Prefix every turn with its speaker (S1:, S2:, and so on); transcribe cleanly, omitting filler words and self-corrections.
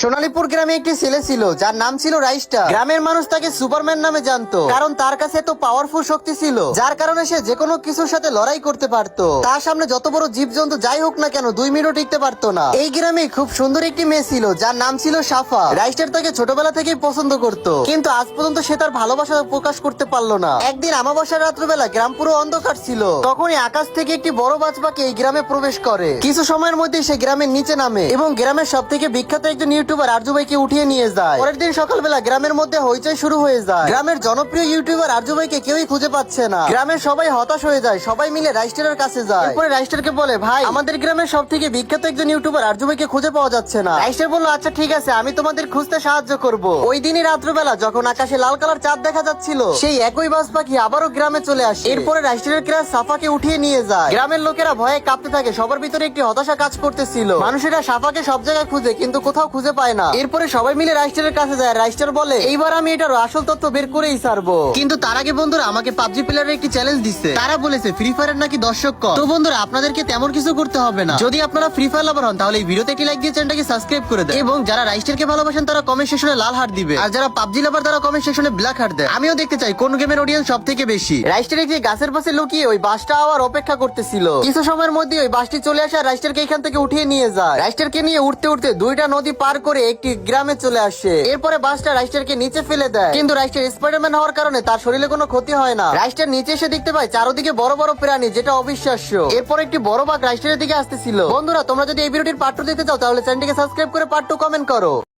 S1: সোনালীপুর গ্রামে একটি ছেলে ছিল যার নাম ছিল রাইস্টার। গ্রামের মানুষ তাকে সুপারম্যান নামে জানতো, কারণ তার কাছে এত পাওয়ারফুল শক্তি ছিল যার কারণে সে যে কোনো কিছুর সাথে লড়াই করতে পারতো। তার সামনে যত বড় জীবজন্তু যাই হোক না কেন 2 মিনিটও টিকতে পারতো না। এই গ্রামে খুব সুন্দর একটি মেয়ে ছিল যার নাম ছিল সাফা। রাইস্টার তাকে ছোটবেলা থেকেই পছন্দ করত, কিন্তু আজ পর্যন্ত সে তার ভালোবাসা প্রকাশ করতে পারলো না। একদিন আমাবস্যার রাত্রবেলা গ্রাম পুরো অন্ধকার ছিল, তখনই আকাশ থেকে একটি বড় বাজ পাখি এই গ্রামে প্রবেশ করে। কিছু সময়ের মধ্যে সে গ্রামের নিচে নামে এবং গ্রামের সব থেকে বিখ্যাত একজন ইউটিউবার আরজু ভাইকে উঠিয়ে নিয়ে যায়। পরের দিন সকালবেলা গ্রামের মধ্যে হইচই শুরু হয়ে যায়। গ্রামের জনপ্রিয় ইউটিউবার আরজু ভাইকে কেউই খুঁজে পাচ্ছে না। গ্রামের সবাই হতাশ হয়ে যায়, সবাই মিলে রাইস্টারের কাছে যায়। এরপরে রাইস্টারকে বলে, ভাই আমাদের গ্রামের সব থেকে বিখ্যাত একজন ইউটিউবার আরজু ভাইকে খুঁজে পাওয়া যাচ্ছে না। রাইস্টার বলল, আচ্ছা ঠিক আছে, আমি তোমাদের খুঁজতে সাহায্য করব। ওই দিনই রাত্রবেলা যখন আকাশে লাল কালার চাঁদ দেখা যাচ্ছিল, সেই একই বাজ পাখি আবারও গ্রামে চলে আসে। এরপরে রাইস্টারের ক্রাশ সাফাকে উঠিয়ে নিয়ে যায়। গ্রামের লোকেরা ভয়ে কাঁপতে থাকে, সবার ভিতরে একটি হতাশা কাজ করতেছিল। মানুষেরা সাফাকে সব জায়গায় খুঁজে কিন্তু কোথাও খুঁজে পায় না। এরপরে সবাই মিলে রাইস্টারের কাছে যায়। রাইস্টার বলে, এইবার আমি এটার আসল তথ্য বের করেই ছাড়বো। কিন্তু তার আগে বন্ধুরা আমাকে পাবজি প্লেয়ারের একটি চ্যালেঞ্জ দিচ্ছে। তারা বলেছে ফ্রি ফায়ারের নাকি দর্শক কম। তো বন্ধুরা আপনাদেরকে তেমন কিছু করতে হবে না। যদি আপনারা ফ্রি ফায়ার লাভার হন তাহলে এই ভিডিওতে একটি লাইক দিয়ে চ্যানেলটাকে সাবস্ক্রাইব করে দেন, এবং যারা রাইস্টারকে ভালোবাসেন তারা কমেন্ট সেকশনে লাল হার্ট দিবে, আর যারা পাবজি লাভার তারা কমেন্ট সেকশনে ব্ল্যাক হার্ট দেয়। আমিও দেখতে চাই কোন গেমের অডিয়েন্স সব থেকে বেশি। রাইস্টার একটি গাছের পাশে লুকিয়ে ওই বাসটা আবার অপেক্ষা করতেছিল। কিছু সময়ের মধ্যে ওই বাসটি চলে আসে আর রাইস্টারকে এখান থেকে উঠিয়ে নিয়ে যায়। রাইস্টারকে নিয়ে উঠতে উঠতে 2টা নদী পার করে একটি গ্রামে চলে আসে। এরপরে বাসটা রাইস্টারকে নিচে ফেলে দেয়, কিন্তু রাইস্টার স্পাইডারম্যান হওয়ার কারণে তার শরীরে কোনো ক্ষতি হয় না। রাইস্টার নিচে এসে দেখতে পায় চারদিকে বড় বড় প্রাণী, যেটা অবিশ্বাস্য। এরপর একটি বড় বাঘ রাইস্টারের দিকে আসতেছিল। বন্ধুরা তোমরা যদি এই ভিডিওটির পার্ট 2 দেখতে চাও তাহলে চ্যানেলটিকে সাবস্ক্রাইব করে পার্ট 2 কমেন্ট করো।